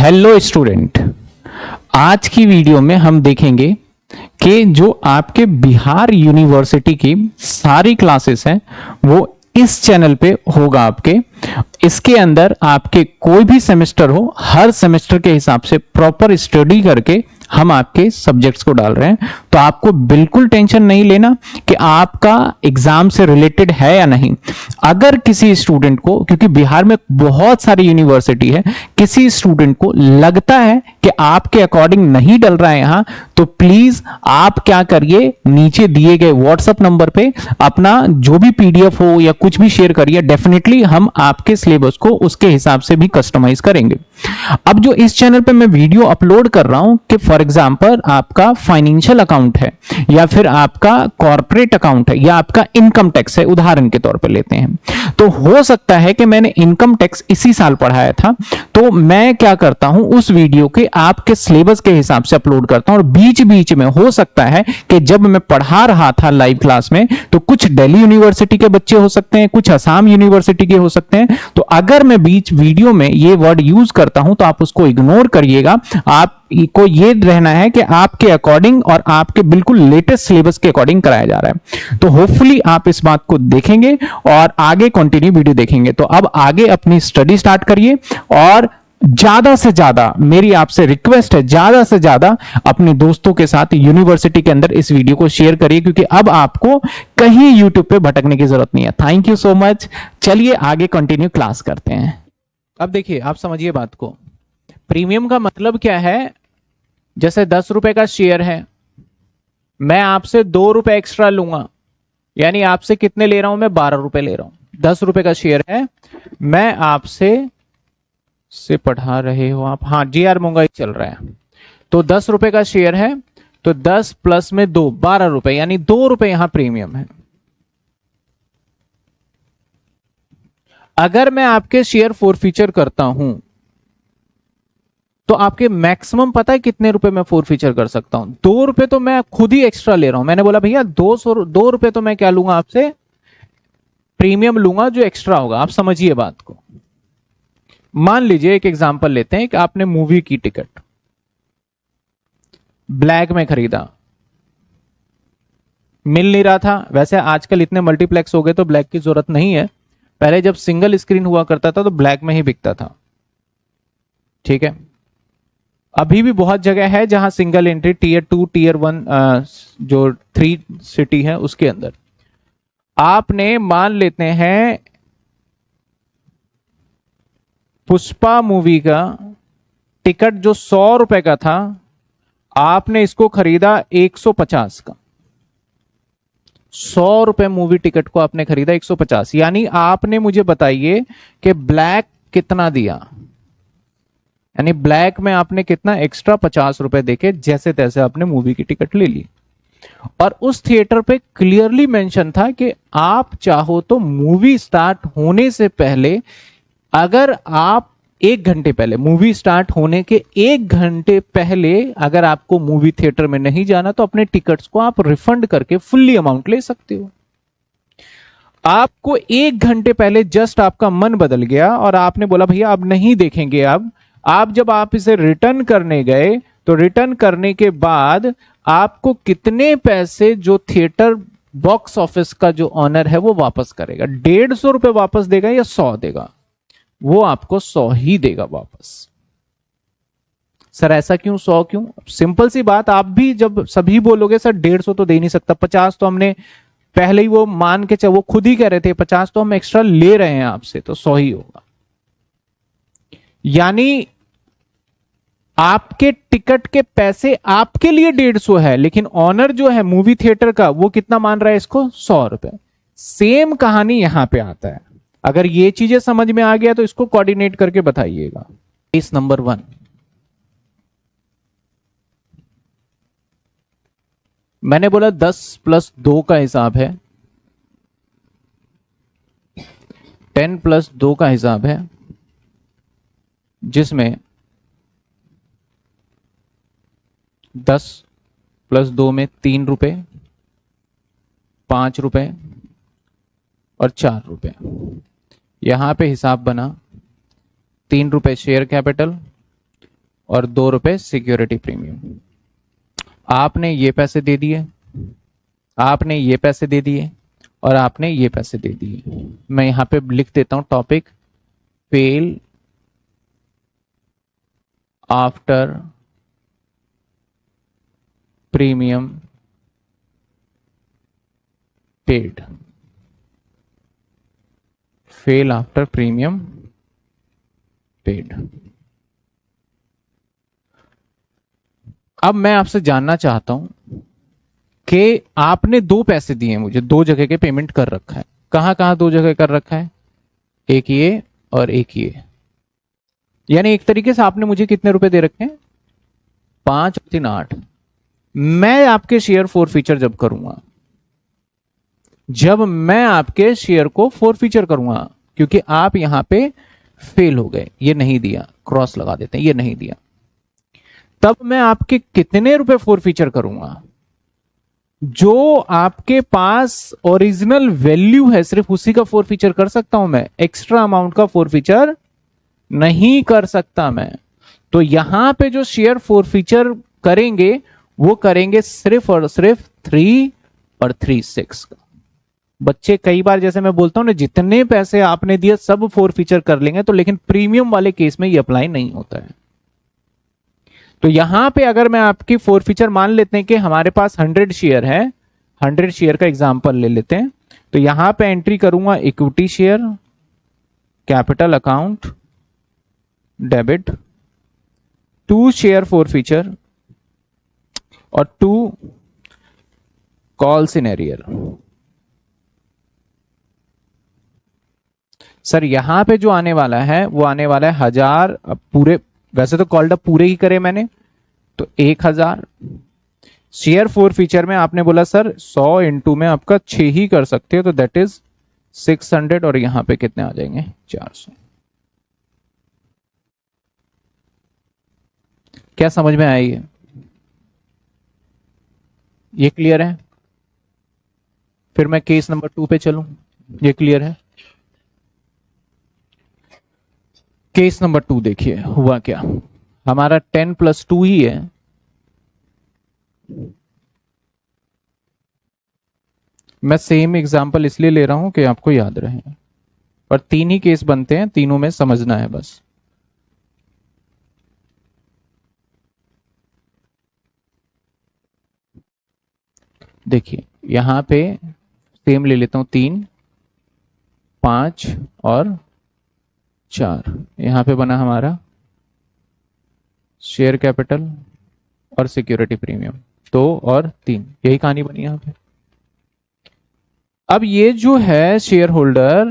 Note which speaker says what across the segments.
Speaker 1: Hello student, आज की video में हम देखेंगे कि जो आपके बिहार यूनिवर्सिटी की सारी क्लासेस हैं वो इस चैनल पे होगा आपके। इसके अंदर आपके कोई भी सेमेस्टर हो, हर सेमेस्टर के हिसाब से प्रॉपर स्टडी करके हम आपके सब्जेक्ट्स को डाल रहे हैं। तो आपको बिल्कुल टेंशन नहीं लेना कि आपका एग्जाम से रिलेटेड है या नहीं। अगर किसी स्टूडेंट को, क्योंकि बिहार में बहुत सारी यूनिवर्सिटी है, किसी स्टूडेंट को लगता है कि आपके अकॉर्डिंग नहीं डल रहा है यहां, तो प्लीज आप क्या करिए, नीचे दिए गए व्हाट्सएप नंबर पे अपना जो भी पीडीएफ हो या कुछ भी शेयर करिए। डेफिनेटली हम आपके सिलेबस को उसके हिसाब से भी कस्टमाइज करेंगे। अब जो इस चैनल पे मैं वीडियो अपलोड कर रहा हूं कि फॉर एग्जांपल आपका फाइनेंशियल अकाउंट है या फिर आपका कॉर्पोरेट अकाउंट है या आपका इनकम टैक्स है, उदाहरण के तौर पे लेते हैं, तो हो सकता है कि मैंने इनकम टैक्स इसी साल पढ़ाया था, तो मैं क्या करता हूं, उस वीडियो के आपके सिलेबस के हिसाब से अपलोड करता हूं। और बीच बीच में हो सकता है कि जब मैं पढ़ा रहा था लाइव क्लास में, तो कुछ दिल्ली यूनिवर्सिटी के बच्चे हो सकते हैं, कुछ असम यूनिवर्सिटी के हो सकते हैं। तो अगर मैं बीच वीडियो में ये वर्ड यूज करता हूं तो आप उसको इग्नोर करिएगा। आपको ये रहना है कि आपके अकॉर्डिंग और आपके बिल्कुल लेटेस्ट सिलेबस के अकॉर्डिंग कराया जा रहा है। तो होपफुली आप इस बात को देखेंगे और आगे कंटिन्यू वीडियो देखेंगे। तो अब आगे अपनी स्टडी स्टार्ट करिए और ज्यादा से ज्यादा मेरी आपसे रिक्वेस्ट है, ज्यादा से ज्यादा अपने दोस्तों के साथ यूनिवर्सिटी के अंदर इस वीडियो को शेयर करिए, क्योंकि अब आपको कहीं यूट्यूब पे भटकने की जरूरत नहीं है। Thank you so much. चलिए आगे कंटिन्यू क्लास करते हैं। अब देखिए, आप समझिए बात को। प्रीमियम का मतलब क्या है? जैसे 10 रुपए का शेयर है, मैं आपसे 2 रुपए एक्स्ट्रा लूंगा, यानी आपसे कितने ले रहा हूं मैं? 12 रुपए ले रहा हूं। 10 रुपए का शेयर है, मैं आपसे से पढ़ा रहे हो आप? हाँ, जीआर मंगाई चल रहा है। तो 10 रुपए का शेयर है, तो 10 प्लस में 2, 12 रुपए, यानी 2 रुपए यहां प्रीमियम है। अगर मैं आपके शेयर फॉरफीचर करता हूं तो आपके मैक्सिमम पता है कितने रुपए मैं फॉरफीचर कर सकता हूं? 2 रुपए तो मैं खुद ही एक्स्ट्रा ले रहा हूं। मैंने बोला भैया 2 रुपए तो मैं क्या लूंगा आपसे? प्रीमियम लूंगा जो एक्स्ट्रा होगा। आप समझिए बात को। मान लीजिए एक एग्जांपल लेते हैं कि आपने मूवी की टिकट ब्लैक में खरीदा, मिल नहीं रहा था। वैसे आजकल इतने मल्टीप्लेक्स हो गए तो ब्लैक की जरूरत नहीं है। पहले जब सिंगल स्क्रीन हुआ करता था तो ब्लैक में ही बिकता था, ठीक है। अभी भी बहुत जगह है जहां सिंगल एंट्री, टीयर 2 टीयर 1 जो 3 सिटी है उसके अंदर। आपने मान लेते हैं पुष्पा मूवी का टिकट जो 100 रुपए का था, आपने इसको खरीदा 150 का। 100 रुपए मूवी टिकट को आपने खरीदा 150, यानी आपने मुझे बताइए कि ब्लैक कितना दिया, यानी ब्लैक में आपने कितना एक्स्ट्रा 50 रुपए देके जैसे तैसे आपने मूवी की टिकट ले ली। और उस थिएटर पे क्लियरली मेंशन था कि आप चाहो तो मूवी स्टार्ट होने से पहले, अगर आप 1 घंटे पहले, मूवी स्टार्ट होने के 1 घंटे पहले अगर आपको मूवी थिएटर में नहीं जाना तो अपने टिकट्स को आप रिफंड करके फुल्ली अमाउंट ले सकते हो। आपको 1 घंटे पहले जस्ट आपका मन बदल गया और आपने बोला भैया अब नहीं देखेंगे। अब आप जब आप इसे रिटर्न करने गए तो रिटर्न करने के बाद आपको कितने पैसे जो थिएटर बॉक्स ऑफिस का जो ऑनर है वो वापस करेगा? 150 रुपए वापस देगा या 100 देगा? वो आपको 100 ही देगा वापस। सर ऐसा क्यों? 100 क्यों? सिंपल सी बात, आप भी जब सभी बोलोगे सर 150 तो दे नहीं सकता, 50 तो हमने पहले ही वो मान के चलो, वो खुद ही कह रहे थे 50 तो हम एक्स्ट्रा ले रहे हैं आपसे, तो 100 ही होगा। यानी आपके टिकट के पैसे आपके लिए 150 है, लेकिन ऑनर जो है मूवी थिएटर का वो कितना मान रहा है इसको? 100 रुपए। सेम कहानी यहां पे आता है। अगर ये चीजें समझ में आ गया तो इसको कोऑर्डिनेट करके बताइएगा। केस नंबर 1, मैंने बोला 10 प्लस 2 का हिसाब है, 10 प्लस 2 का हिसाब है, जिसमें 10 प्लस 2 में 3 रुपए, 5 रुपए और 4 रुपए। यहां पे हिसाब बना 3 रुपए शेयर कैपिटल, और 2 रुपए सिक्योरिटी प्रीमियम। आपने ये पैसे दे दिए, आपने ये पैसे दे दिए और आपने ये पैसे दे दिए। मैं यहां पे लिख देता हूं topic fail after premium paid, fail after premium paid. अब मैं आपसे जानना चाहता हूं कि आपने 2 पैसे दिए मुझे, 2 जगह के पेमेंट कर रखा है। कहां कहां 2 जगह कर रखा है? एक ये और एक ये, यानी एक तरीके से आपने मुझे कितने रुपए दे रखे हैं? 5 और 3 8। मैं आपके शेयर फॉरफीचर जब करूंगा, जब मैं आपके शेयर को फॉरफीचर करूंगा, क्योंकि आप यहां पे फेल हो गए, ये नहीं दिया, क्रॉस लगा देते हैं, ये नहीं दिया, तब मैं आपके कितने रुपए फॉरफीचर करूंगा? जो आपके पास ओरिजिनल वैल्यू है सिर्फ उसी का फॉरफीचर कर सकता हूं मैं, एक्स्ट्रा अमाउंट का फॉरफीचर नहीं कर सकता मैं। तो यहां पे जो शेयर फॉरफीचर करेंगे वो करेंगे सिर्फ और सिर्फ 3 और 3 6 का। बच्चे कई बार जैसे मैं बोलता हूं ना, जितने पैसे आपने दिए सब फॉरफीचर कर लेंगे, तो लेकिन प्रीमियम वाले केस में ये अप्लाई नहीं होता है। तो यहां पे अगर मैं आपकी फॉरफीचर मान लेते हैं कि हमारे पास 100 शेयर है, 100 शेयर का एग्जांपल ले लेते हैं, तो यहां पे एंट्री करूंगा equity share, capital account, debit, 2 share forfeiture और 2 कॉल सिनेरियर। सर यहां पे जो आने वाला है वो आने वाला है 1000। पूरे वैसे तो कॉल्ड अप पूरे ही करे मैंने, तो 1000 शेयर फॉरफीचर में आपने बोला सर 100 इंटू में आपका 6 ही कर सकते हो, तो दैट इज 600 और यहां पे कितने आ जाएंगे? 400। क्या समझ में आया? ये क्लियर है? फिर मैं केस नंबर 2 पे चलूं, ये क्लियर है? केस नंबर 2 देखिए हुआ क्या। हमारा 10 + 2 ही है, मैं सेम एग्जांपल इसलिए ले रहा हूं कि आपको याद रहे, और 3 ही केस बनते हैं, तीनों में समझना है बस। देखिए यहां पे सेम ले लेता हूं, 3 5 और 4। यहां पे बना हमारा शेयर कैपिटल और सिक्योरिटी प्रीमियम 2 और 3, यही कहानी बनी यहां पे। अब ये जो है शेयर होल्डर,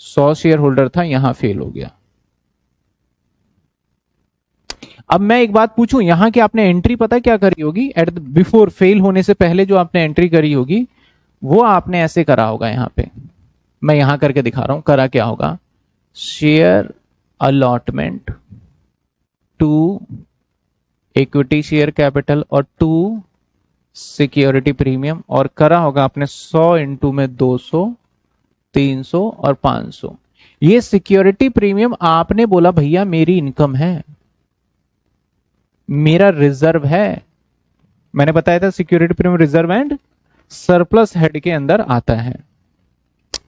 Speaker 1: 100 शेयर होल्डर था, यहां फेल हो गया। अब मैं एक बात पूछूं, यहां की आपने एंट्री पता क्या करी होगी? एट बिफोर, फेल होने से पहले जो आपने एंट्री करी होगी वो आपने ऐसे करा होगा। यहां पे मैं यहां करके दिखा रहा हूं, करा क्या होगा? Share allotment, 2 equity share capital और 2 सिक्योरिटी प्रीमियम, और करा होगा आपने 100 इंटू में 200, 300 और 500। ये सिक्योरिटी प्रीमियम आपने बोला भैया मेरी इनकम है, मेरा रिजर्व है। मैंने बताया था security premium reserve and surplus head के अंदर आता है,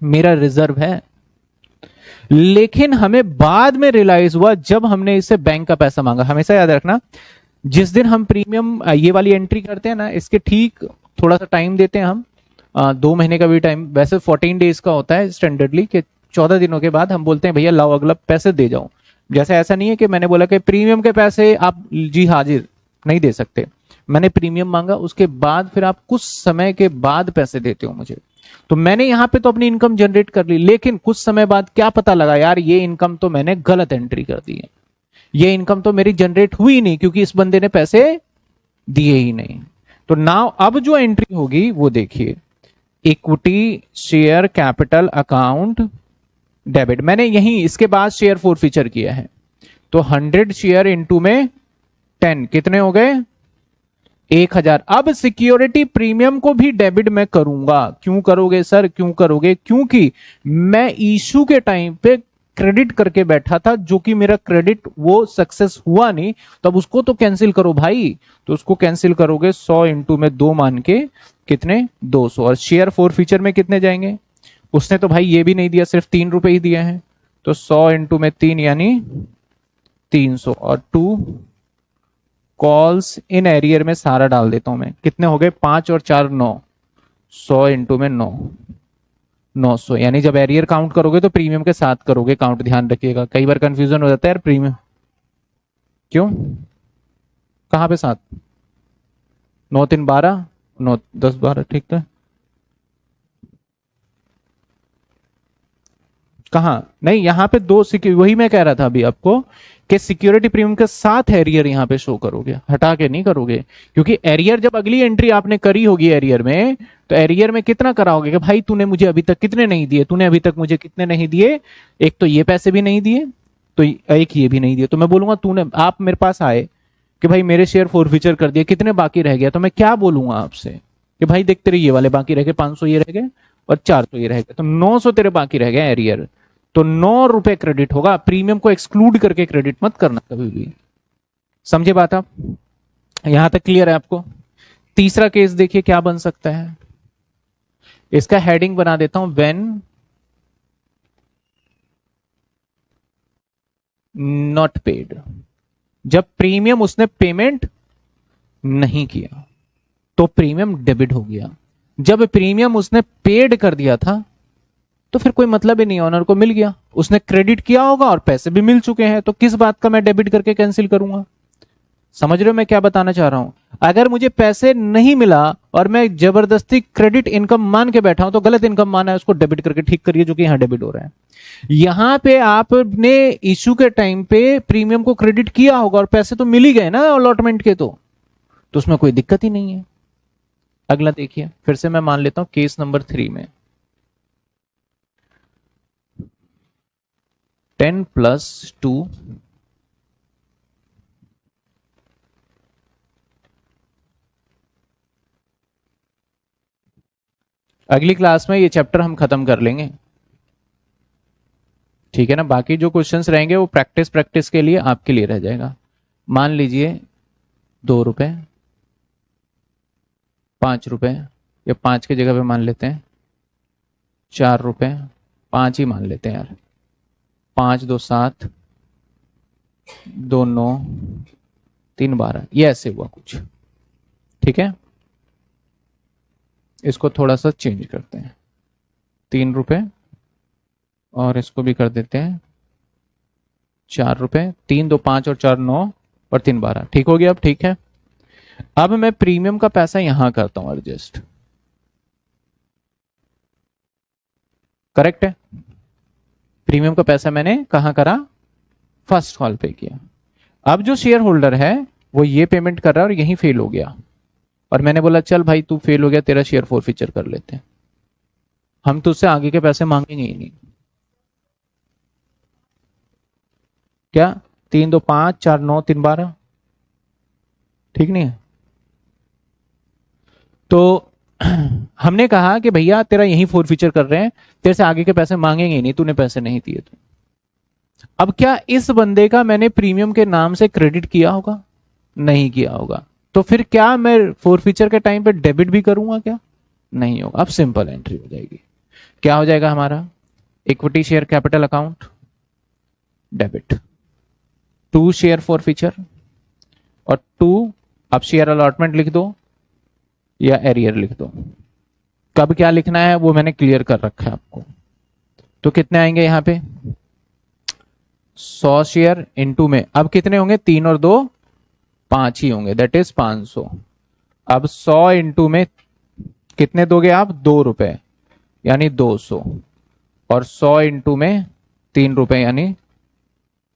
Speaker 1: मेरा रिजर्व है। लेकिन हमें बाद में रियलाइज हुआ जब हमने इससे बैंक का पैसा मांगा। हमेशा याद रखना, जिस दिन हम प्रीमियम ये वाली एंट्री करते हैं ना, इसके ठीक थोड़ा सा टाइम देते हैं हम, 2 महीने का भी टाइम, वैसे 14 डेज का होता है स्टैंडर्डली, कि 14 दिनों के बाद हम बोलते हैं भैया लाओ अगला पैसे दे जाओ। जैसे ऐसा नहीं है कि मैंने बोला कि प्रीमियम के पैसे आप जी हाजिर नहीं दे सकते, मैंने प्रीमियम मांगा, उसके बाद फिर आप कुछ समय के बाद पैसे देते हो मुझे। तो मैंने यहां पे तो अपनी इनकम जनरेट कर ली, लेकिन कुछ समय बाद क्या पता लगा यार ये इनकम तो मैंने गलत एंट्री कर दी है, ये इनकम तो मेरी जनरेट हुई नहीं क्योंकि इस बंदे ने पैसे दिए ही नहीं। तो नाउ अब जो एंट्री होगी वो देखिए, equity share capital account debit, मैंने यही इसके बाद शेयर फॉरफीचर किया है। तो 100 शेयर इंटू में 10 कितने हो गए? 1000। अब सिक्योरिटी प्रीमियम को भी डेबिट में करूंगा। क्यों करोगे सर, क्यों करोगे? क्योंकि मैं इशू के टाइम पे क्रेडिट करके बैठा था, जो कि मेरा क्रेडिट वो सक्सेस हुआ नहीं, तब उसको तो कैंसिल करो भाई। तो उसको कैंसिल करोगे 100 इंटू में 2 मान के, कितने 200। और शेयर फोर फीचर में कितने जाएंगे, उसने तो भाई ये भी नहीं दिया, सिर्फ 3 रुपए ही दिए हैं, तो 100 इंटू में 3 यानी 300। और 2 कॉल्स इन एरियर में सारा डाल देता हूं मैं, कितने हो गए 5 और 4 9, 100 इंटू में 9 900। यानी जब एरियर काउंट करोगे तो प्रीमियम के साथ करोगे काउंट, ध्यान रखिएगा, कई बार कंफ्यूजन हो जाता है यार प्रीमियम क्यों, कहां पे साथ, 9 3 12, 9 10 12, ठीक है, कहा नहीं, यहां पे दो वही मैं कह रहा था अभी आपको कि सिक्योरिटी प्रीमियम के साथ एरियर यहां पे शो करोगे, हटा के नहीं करोगे। क्योंकि एरियर जब अगली एंट्री आपने करी होगी एरियर में, तो एरियर में कितना कराओगे कि भाई तूने मुझे अभी तक कितने नहीं दिए, तूने अभी तक मुझे कितने नहीं दिए, एक तो ये पैसे भी नहीं दिए, तो एक ये भी नहीं दिए। तो मैं बोलूंगा तूने, आप मेरे पास आए कि भाई मेरे शेयर फोरफीचर कर दिए, कितने बाकी रह गया, तो मैं क्या बोलूंगा आपसे कि भाई देख तेरे ये वाले बाकी रह गए, 500 ये रह गए और 400 ये रह गए, तो 900 तेरे बाकी रह गए एरियर, तो 9 रुपए क्रेडिट होगा। प्रीमियम को एक्सक्लूड करके क्रेडिट मत करना कभी भी, समझे बात आप, यहां तक क्लियर है आपको। तीसरा केस देखिए क्या बन सकता है, इसका हेडिंग बना देता हूं, व्हेन नॉट पेड, जब प्रीमियम उसने पेमेंट नहीं किया तो प्रीमियम डेबिट हो गया। जब प्रीमियम उसने पेड कर दिया था तो फिर कोई मतलब ही नहीं, ऑनर को मिल गया, उसने क्रेडिट किया होगा और पैसे भी मिल चुके हैं, तो किस बात का मैं डेबिट करके कैंसिल करूंगा। समझ रहे हो मैं क्या बताना चाह रहा हूं। अगर मुझे पैसे नहीं मिला और मैं जबरदस्ती क्रेडिट इनकम मान के बैठा हूं तो गलत इनकम माना है, उसको डेबिट करके ठीक करिए, जो कि यहां डेबिट हो रहा है। यहां पे आपने इशू के टाइम पे प्रीमियम को क्रेडिट किया होगा और पैसे तो मिल ही गए ना अलॉटमेंट के, तो उसमें कोई दिक्कत ही नहीं है। अगला देखिए, फिर से मैं मान लेता हूं केस नंबर 3 में 10 + 2 अगली क्लास में ये चैप्टर हम खत्म कर लेंगे, ठीक है ना। बाकी जो क्वेश्चंस रहेंगे वो प्रैक्टिस के लिए आपके लिए रह जाएगा। मान लीजिए 2 रुपए, 5 रुपए, या 5 की जगह पे मान लेते हैं 4 रुपए, 5 ही मान लेते हैं यार, 5 2 7, 2 9, 3 12, ये ऐसे हुआ कुछ, ठीक है। इसको थोड़ा सा चेंज करते हैं, 3 रुपए और इसको भी कर देते हैं 4 रुपए, 3 2 5 और 4 9 और 3 12, ठीक हो गया अब, ठीक है। अब मैं प्रीमियम का पैसा यहां करता हूं एडजस्ट, करेक्ट है। प्रीमियम का पैसा मैंने कहां करा, फर्स्ट कॉल पे किया। अब जो शेयर होल्डर है वो ये पेमेंट कर रहा है और यहीं फेल हो गया, और मैंने बोला चल भाई तू फेल हो गया, तेरा शेयर फोरफीचर कर लेते हैं, हम तो उससे आगे के पैसे मांगेंगे ही नहीं। क्या 3 2 5 4 9 3 12, ठीक नहीं है। तो हमने कहा कि भैया तेरा यही फोरफीचर कर रहे हैं, तेरे से आगे के पैसे मांगेंगे ही नहीं, तूने पैसे नहीं दिए तो। अब क्या इस बंदे का मैंने प्रीमियम के नाम से क्रेडिट किया होगा, नहीं किया होगा, तो फिर क्या मैं फोरफीचर के टाइम पे डेबिट भी करूंगा, क्या नहीं होगा। अब सिंपल एंट्री हो जाएगी, क्या हो जाएगा हमारा, equity share capital account debit, 2 share forfeiture और 2 अब शेयर अलॉटमेंट लिख दो या एरियर लिख दो, कब क्या लिखना है वो मैंने क्लियर कर रखा है आपको। तो कितने आएंगे यहां पे, 100 शेयर इनटू में, अब कितने होंगे, 3 और 2 5 ही होंगे, दैट इज 500। अब 100 इंटू में कितने दोगे आप, 2 रुपए यानी 200, और 100 इंटू में 3 रुपए यानी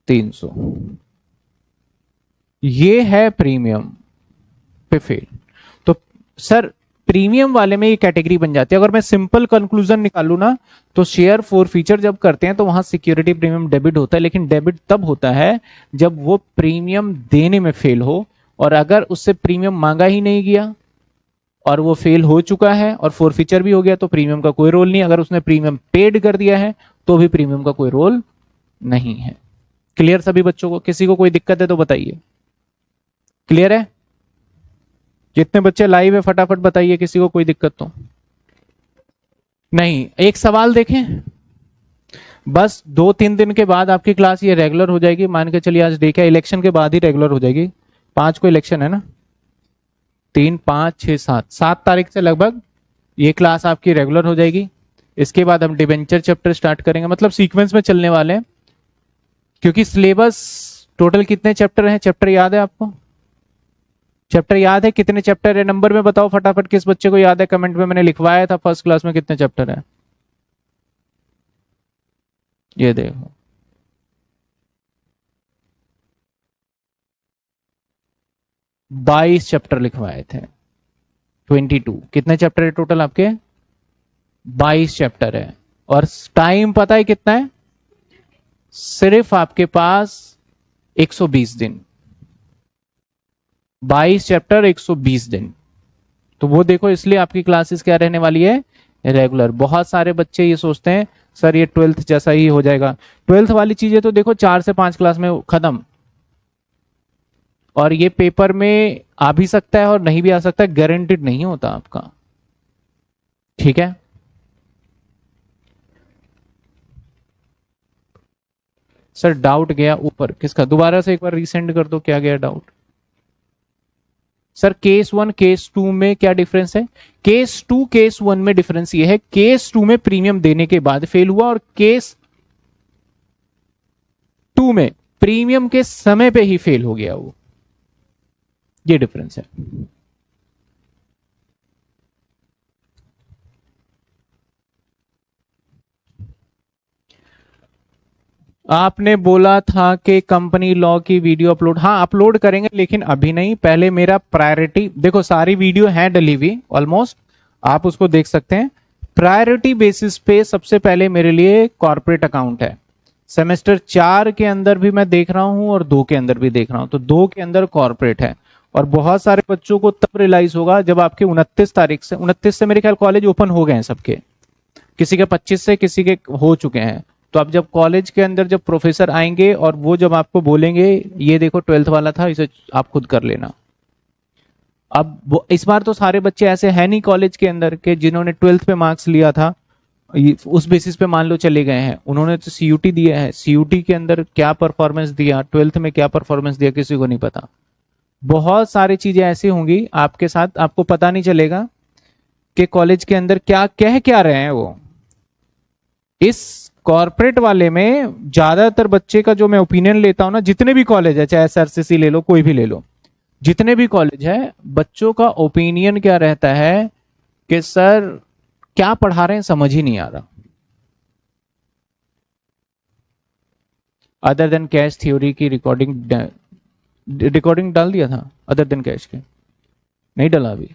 Speaker 1: 300। ये है प्रीमियम पे फेल। तो सर प्रीमियम वाले में ये कैटेगरी बन जाती है। अगर मैं सिंपल कंक्लूजन निकालू ना, तो शेयर फोरफीचर जब करते हैं तो वहां सिक्योरिटी प्रीमियम डेबिट होता है, लेकिन डेबिट तब होता है जब वो प्रीमियम देने में फेल हो, और अगर उससे प्रीमियम मांगा ही नहीं गया और वो फेल हो चुका है और फोरफीचर भी हो गया तो प्रीमियम का कोई रोल नहीं। अगर उसने प्रीमियम पेड कर दिया है तो भी प्रीमियम का कोई रोल नहीं है। क्लियर सभी बच्चों को? किसी को कोई दिक्कत है तो बताइए। क्लियर है? जितने बच्चे लाइव है फटाफट बताइए, किसी को कोई दिक्कत तो नहीं। एक सवाल देखें, बस 2-3 दिन के बाद आपकी क्लास ये रेगुलर हो जाएगी। मान के चलिए आज डे क्या, इलेक्शन के बाद ही रेगुलर हो जाएगी। 5 को इलेक्शन है ना, 3, 5, 6, 7, 7 तारीख से लगभग ये क्लास आपकी रेगुलर हो जाएगी। इसके बाद हम डिबेंचर चैप्टर स्टार्ट करेंगे, मतलब सीक्वेंस में चलने वाले हैं। क्योंकि सिलेबस टोटल कितने चैप्टर हैं, चैप्टर याद है आपको? चैप्टर याद है कितने चैप्टर है? नंबर में बताओ फटाफट, किस बच्चे को याद है? कमेंट में मैंने लिखवाया था फर्स्ट क्लास में कितने चैप्टर है। ये देखो, 22 चैप्टर लिखवाए थे। 22 कितने चैप्टर है टोटल आपके? 22 चैप्टर है। और टाइम पता है कितना है? सिर्फ आपके पास 120 दिन। 22 चैप्टर 120 दिन। तो वो देखो, इसलिए आपकी क्लासेस क्या रहने वाली है? रेगुलर। बहुत सारे बच्चे ये सोचते हैं सर ये 12th जैसा ही हो जाएगा। 12th वाली चीजें तो देखो 4 से 5 क्लास में खत्म। और ये पेपर में आ भी सकता है और नहीं भी आ सकता है, गारंटीड नहीं होता आपका। ठीक है? सर डाउट गया ऊपर, किसका? दोबारा से एक बार रीसेंड कर दो, क्या गया डाउट? सर केस 1 केस 2 में क्या डिफरेंस है? केस 2 केस 1 में डिफरेंस ये है, केस 2 में प्रीमियम देने के बाद फेल हुआ और केस 2 में प्रीमियम के समय पे ही फेल हो गया वो। ये डिफरेंस है। आपने बोला था कि कंपनी लॉ की वीडियो अपलोड, हाँ अपलोड करेंगे, लेकिन अभी नहीं। पहले मेरा प्रायोरिटी, देखो सारी वीडियो है डली हुई ऑलमोस्ट, आप उसको देख सकते हैं। प्रायोरिटी बेसिस पे सबसे पहले मेरे लिए कॉर्पोरेट अकाउंट है। सेमेस्टर 4 के अंदर भी मैं देख रहा हूं और 2 के अंदर भी देख रहा हूं, तो 2 के अंदर कॉर्पोरेट है। और बहुत सारे बच्चों को तब रियलाइज होगा जब आपके 29 तारीख से, 29 से मेरे ख्याल कॉलेज ओपन हो गए हैं सबके, किसी के 25 से, किसी के हो चुके हैं। तो अब जब कॉलेज के अंदर जब प्रोफेसर आएंगे और वो जब आपको बोलेंगे ये देखो 12th वाला था, इसे आप खुद कर लेना। अब इस बार तो सारे बच्चे ऐसे हैं नहीं कॉलेज के अंदर के जिन्होंने 12th पे मार्क्स लिया था, उस बेसिस पे मान लो चले गए हैं। उन्होंने तो सीयूटी दिया है, सीयूटी के अंदर क्या परफॉर्मेंस दिया, 12th में क्या परफॉर्मेंस दिया, किसी को नहीं पता। बहुत सारी चीजें ऐसी होंगी आपके साथ, आपको पता नहीं चलेगा कि कॉलेज के अंदर क्या कह क्या रहे हैं वो। इस कॉर्पोरेट वाले में ज्यादातर बच्चे का जो मैं ओपिनियन लेता हूं ना, जितने भी कॉलेज है, चाहे एसआरसीसी ले लो, कोई भी ले लो, जितने भी कॉलेज है, बच्चों का ओपिनियन क्या रहता है कि सर क्या पढ़ा रहे हैं समझ ही नहीं आ रहा। अदर देन कैश थ्योरी की रिकॉर्डिंग डाल दिया था, अदर देन कैश के नहीं डला अभी,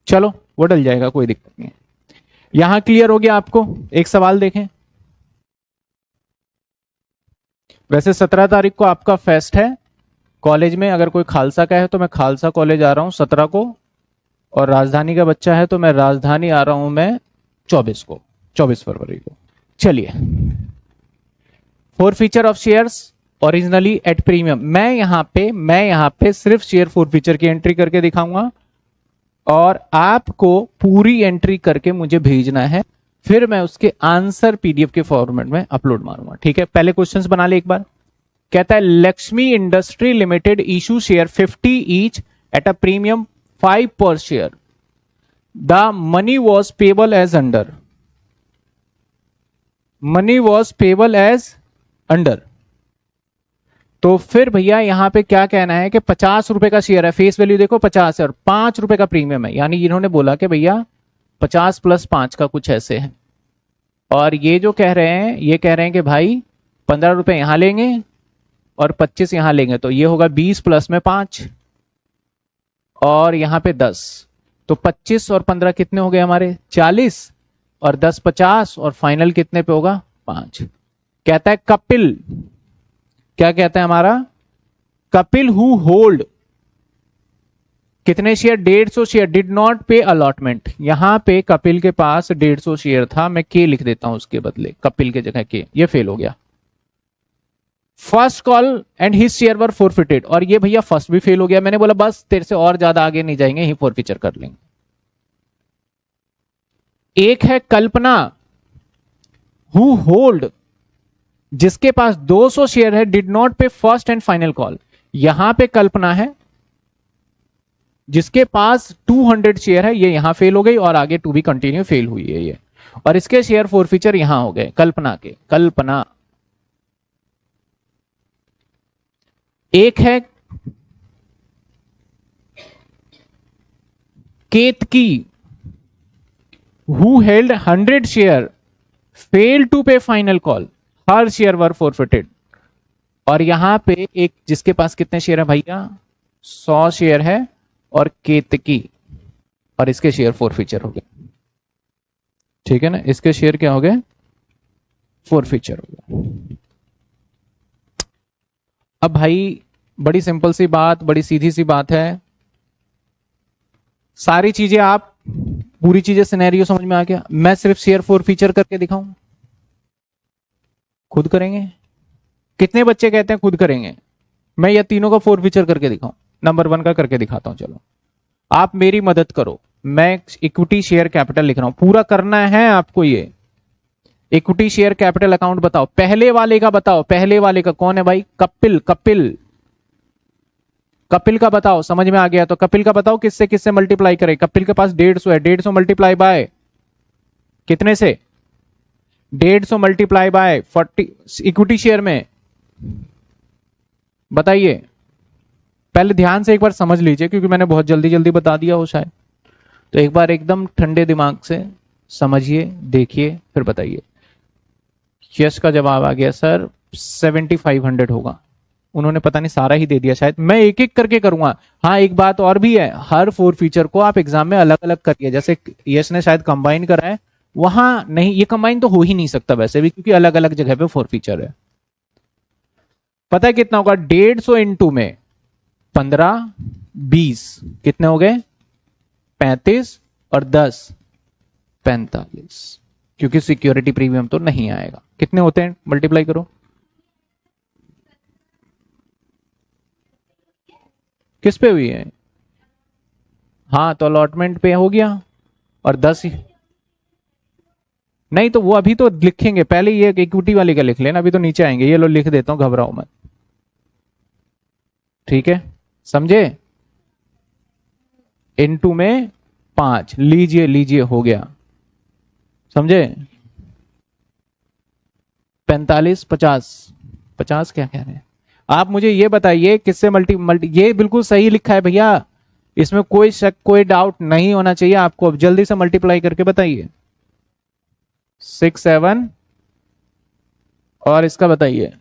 Speaker 1: चलो वो डल जाएगा, कोई दिक्कत नहीं है। यहां क्लियर हो गया आपको? एक सवाल देखें। वैसे 17 तारीख को आपका फेस्ट है कॉलेज में, अगर कोई खालसा का है तो मैं खालसा कॉलेज आ रहा हूं 17 को, और राजधानी का बच्चा है तो मैं राजधानी आ रहा हूं मैं 24 को, 24 फरवरी को। चलिए, four feature of shares originally at premium. मैं यहां पे सिर्फ शेयर फोर फीचर की एंट्री करके दिखाऊंगा और आपको पूरी एंट्री करके मुझे भेजना है, फिर मैं उसके आंसर पीडीएफ के फॉर्मेट में अपलोड मारूंगा। ठीक है? पहले क्वेश्चंस बना ले एक बार। कहता है Lakshmi industry limited issue share 50 each at a premium 5 पर share, the money was payable as under, money was payable as under. तो फिर भैया यहां पे क्या कहना है कि 50 रुपए का शेयर है, फेस वैल्यू देखो 50 है और 5 रुपए का प्रीमियम है, यानी इन्होंने बोला कि भैया 50 + 5 का कुछ ऐसे है। और ये जो कह रहे हैं, ये कह रहे हैं कि भाई 15 रुपए यहां लेंगे और 25 यहां लेंगे, तो ये होगा 20 प्लस में 5 और यहां पे 10, तो 25 और 15 कितने हो गए हमारे? 40, और 10 50, और फाइनल कितने पे होगा? 5। कहता है कपिल, क्या कहता है हमारा? कपिल हु होल्ड कितने शेयर? 150 शेयर, डिड नॉट पे अलॉटमेंट। यहां पे कपिल के पास 150 शेयर था, मैं के लिख देता हूं उसके बदले, कपिल के जगह के, ये फेल हो गया। First call and his share were forfeited, और ये भैया फर्स्ट भी फेल हो गया। मैंने बोला बस तेरे से और ज्यादा आगे नहीं जाएंगे, ही फोरफिचर कर लेंगे। एक है कल्पना, हु होल्ड, जिसके पास 200 शेयर है, did not pay first and final call. यहां पे कल्पना है जिसके पास 200 शेयर है, ये यहां फेल हो गई और आगे टू बी कंटिन्यू फेल हुई है ये, और इसके शेयर फोरफिचर यहां हो गए कल्पना के। कल्पना। एक है Ketaki, who held 100 share, fail to pay final call, her share were forfeited. और यहां पे एक जिसके पास कितने शेयर है भैया, 100 शेयर है, और केतकी, और इसके शेयर फोरफिचर हो गए। ठीक है ना, इसके शेयर क्या हो गए, फोरफिचर हो गए। अब भाई बड़ी सिंपल सी बात, बड़ी सीधी सी बात है, सारी चीजें आप पूरी चीजें सिनेरियो समझ में आ गया। मैं सिर्फ शेयर फोरफिचर करके दिखाऊं, खुद करेंगे? कितने बच्चे कहते हैं खुद करेंगे? मैं ये तीनों का फोरफिचर करके दिखाऊं? नंबर 1 का करके दिखाता हूं, चलो आप मेरी मदद करो। मैं इक्विटी शेयर कैपिटल लिख रहा हूं, पूरा करना है आपको ये। इक्विटी शेयर कैपिटल अकाउंट बताओ, पहले वाले का बताओ, पहले वाले का कौन है भाई, कपिल। कपिल, कपिल का बताओ, समझ में आ गया तो कपिल का बताओ किससे किससे मल्टीप्लाई करें। कपिल के पास 150 है, 150 मल्टीप्लाई बाय कितने से, 150 मल्टीप्लाई बाय 40 इक्विटी शेयर में, बताइए। पहले ध्यान से एक बार समझ लीजिए, क्योंकि मैंने बहुत जल्दी जल्दी बता दिया हो शायद, तो एक बार एकदम ठंडे दिमाग से समझिए, देखिए, फिर बताइए। यस का जवाब आ गया सर, 7500 होगा। उन्होंने पता नहीं सारा ही दे दिया शायद, मैं एक एक करके करूंगा। हाँ एक बात और भी है, हर फोर फीचर को आप एग्जाम में अलग अलग करिए। जैसे यस ने शायद कंबाइन करा है, वहां नहीं, ये कंबाइन तो हो ही नहीं सकता वैसे भी, क्योंकि अलग अलग जगह पे फोर फीचर है। पता है कितना होगा, 150 इंटू में 15, 20 कितने हो गए, 35, और 10 45, क्योंकि सिक्योरिटी प्रीमियम तो नहीं आएगा। कितने होते हैं, मल्टीप्लाई करो। किस पे हुई है, हाँ तो अलॉटमेंट पे हो गया, और 10 ही नहीं, तो वो अभी तो लिखेंगे, पहले ये इक्विटी वाले का लिख लेना, अभी तो नीचे आएंगे। ये लो लिख देता हूं, घबराओ मत, ठीक है, समझे। इनटू में 5, लीजिए लीजिए, हो गया, समझे। 45, 50, 50 क्या कह रहे हैं आप, मुझे ये बताइए किससे मल्टी मल्टी, ये बिल्कुल सही लिखा है भैया, इसमें कोई शक कोई डाउट नहीं होना चाहिए आपको। अब जल्दी से मल्टीप्लाई करके बताइए, 6, 7, और इसका बताइए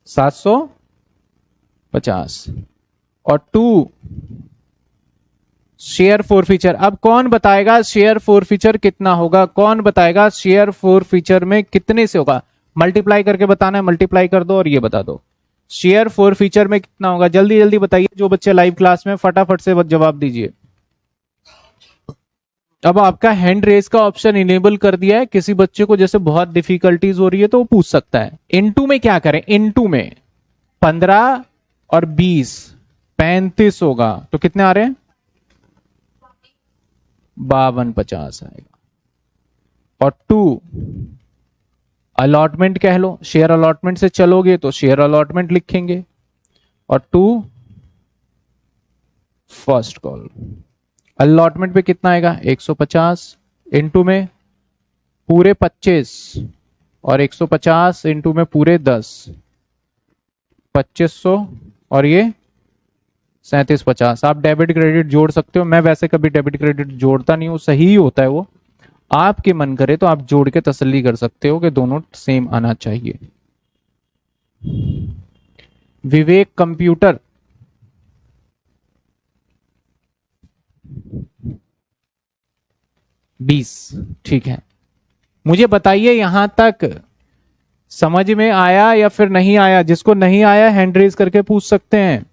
Speaker 1: 750, और 2 शेयर फोर फीचर। अब कौन बताएगा शेयर फोर फीचर कितना होगा, कौन बताएगा शेयर फोर फीचर में कितने से होगा, मल्टीप्लाई करके बताना है, मल्टीप्लाई कर दो और ये बता दो शेयर फोर फीचर में कितना होगा। जल्दी जल्दी बताइए, जो बच्चे लाइव क्लास में, फटाफट से जवाब दीजिए। अब आपका हैंड रेस का ऑप्शन इनेबल कर दिया है, किसी बच्चे को जैसे बहुत डिफिकल्टीज हो रही है तो वो पूछ सकता है। इनटू में क्या करें, इनटू में 15 और 20 35 होगा, तो कितने आ रहे हैं, 5250 आएगा। और 2 अलॉटमेंट कह लो, शेयर अलॉटमेंट से चलोगे तो शेयर अलॉटमेंट लिखेंगे, और 2 फर्स्ट कॉल। अलॉटमेंट पे कितना आएगा, 150 इंटू में पूरे 25, और 150 इंटू में पूरे 10, 2500, और ये 3750। आप डेबिट क्रेडिट जोड़ सकते हो, मैं वैसे कभी डेबिट क्रेडिट जोड़ता नहीं हूं, सही ही होता है वो। आपके मन करे तो आप जोड़ के तसल्ली कर सकते हो कि दोनों सेम आना चाहिए। विवेक कंप्यूटर, बीस, ठीक है। मुझे बताइए यहां तक समझ में आया या फिर नहीं आया? जिसको नहीं आया हैंड रेज करके पूछ सकते हैं।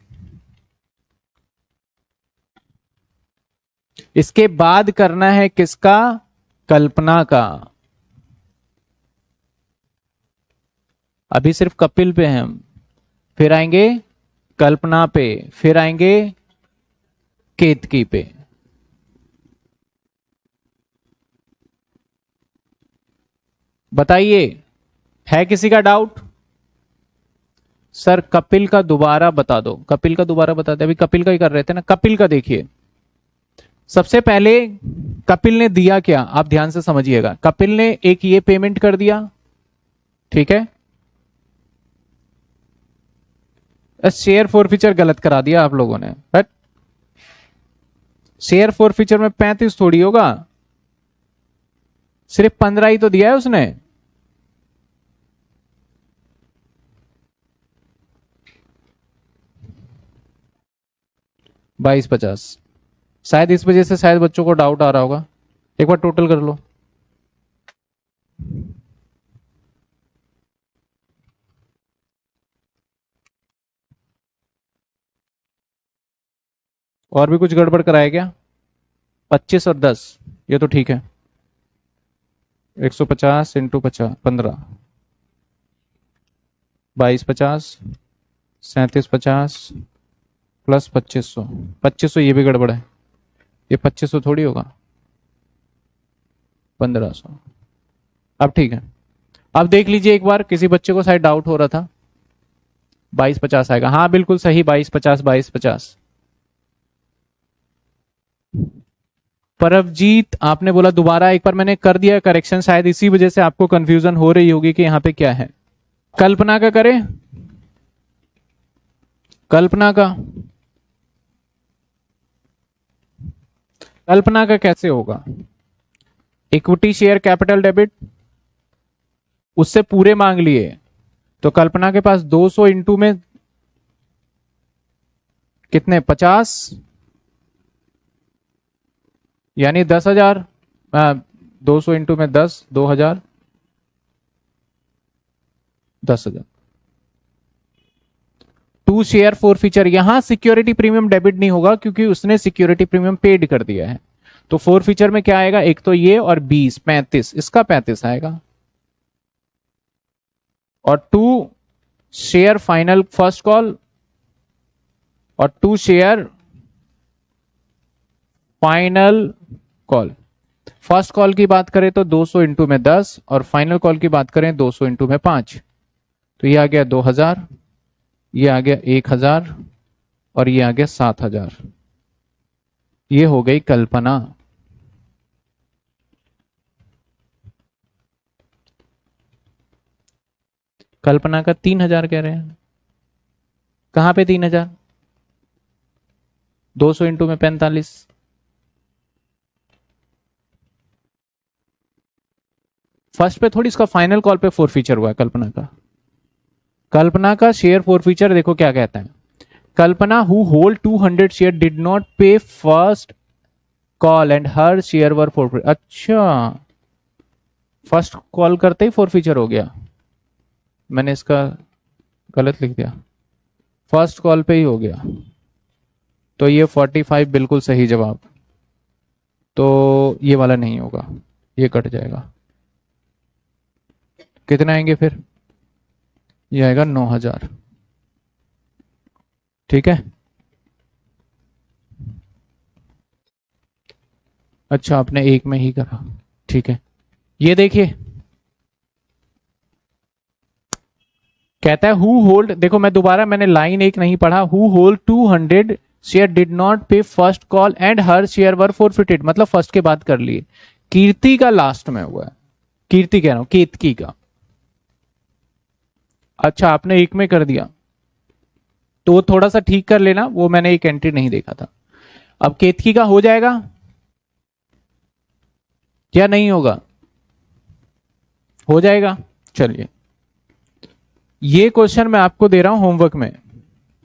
Speaker 1: इसके बाद करना है किसका, कल्पना का। अभी सिर्फ कपिल पे हैं हम, फिर आएंगे कल्पना पे, फिर आएंगे केतकी पे। बताइए, है किसी का डाउट? सर कपिल का दोबारा बता दो, कपिल का दोबारा बता दे। अभी कपिल का ही कर रहे थे ना, कपिल का देखिए। सबसे पहले कपिल ने दिया क्या, आप ध्यान से समझिएगा। कपिल ने एक ये पेमेंट कर दिया, ठीक है। शेयर फॉर फीचर गलत करा दिया आप लोगों ने, बट शेयर फॉर फीचर में 35 थोड़ी होगा, सिर्फ 15 ही तो दिया है उसने। बाईस पचास, शायद इस वजह से शायद बच्चों को डाउट आ रहा होगा। एक बार टोटल कर लो। और भी कुछ गड़बड़ कराया क्या? 25 और 10, ये तो ठीक है। 150 इंटू 50 15, 2250, 3750 प्लस 2500। 2500 ये भी गड़बड़ है, ये 2500 थोड़ी होगा, 1500। अब ठीक है। अब देख लीजिए एक बार, किसी बच्चे को शायद डाउट हो रहा था। 2250 आएगा, हाँ बिल्कुल सही, 2250 2250। परवजीत आपने बोला दोबारा एक बार, मैंने कर दिया करेक्शन, शायद इसी वजह से आपको कंफ्यूजन हो रही होगी कि यहां पे क्या है। कल्पना का करें, कल्पना का, कल्पना का कैसे होगा? इक्विटी शेयर कैपिटल डेबिट, उससे पूरे मांग लिए, तो कल्पना के पास 200 इंटू में कितने, 50, यानी 10,000। 200 इंटू में 10, 2,000, 10,000। टू शेयर फॉर फीचर, यहां सिक्योरिटी प्रीमियम डेबिट नहीं होगा क्योंकि उसने सिक्योरिटी प्रीमियम पेड कर दिया है। तो फोर फीचर में क्या आएगा, एक तो ये और 20 35, इसका 35 आएगा। और two share final first call और two share final call. First call की बात करें तो 200 इंटू में 10 और फाइनल कॉल की बात करें 200 इंटू में 5, तो ये आ गया 2,000, ये आ गया 1,000 और ये आ गया 7,000। ये हो गई कल्पना। कल्पना का 3,000 कह रहे हैं, कहां पे 3,000? 200 इंटू में 45, फर्स्ट पे थोड़ी, इसका फाइनल कॉल पे फोर फीचर हुआ है कल्पना का। कल्पना का शेयर फोर फीचर देखो क्या कहता है, Kalpana who hold 200 share did not pay first call and her share were for. अच्छा, फर्स्ट कॉल करते ही फोर फीचर हो गया, मैंने इसका गलत लिख दिया, फर्स्ट कॉल पे ही हो गया। तो ये 45 बिल्कुल सही जवाब, तो ये वाला नहीं होगा, ये कट जाएगा। कितने आएंगे फिर? ये आएगा 9,000, ठीक है। अच्छा, आपने एक में ही करा, ठीक है। ये देखिए कहता है हु होल्ड, देखो मैं दोबारा, मैंने लाइन एक नहीं पढ़ा, who hold 200 share did not pay first call and her share were forfeited, मतलब फर्स्ट के बाद कर लिए। कीर्ति का लास्ट में हुआ है, कीर्ति कह रहा हूं, केतकी का। अच्छा, आपने एक में कर दिया, तो वो थोड़ा सा ठीक कर लेना, वो मैंने एक एंट्री नहीं देखा था। अब केतकी का हो जाएगा क्या, नहीं होगा? हो जाएगा। चलिए, ये क्वेश्चन मैं आपको दे रहा हूं होमवर्क में,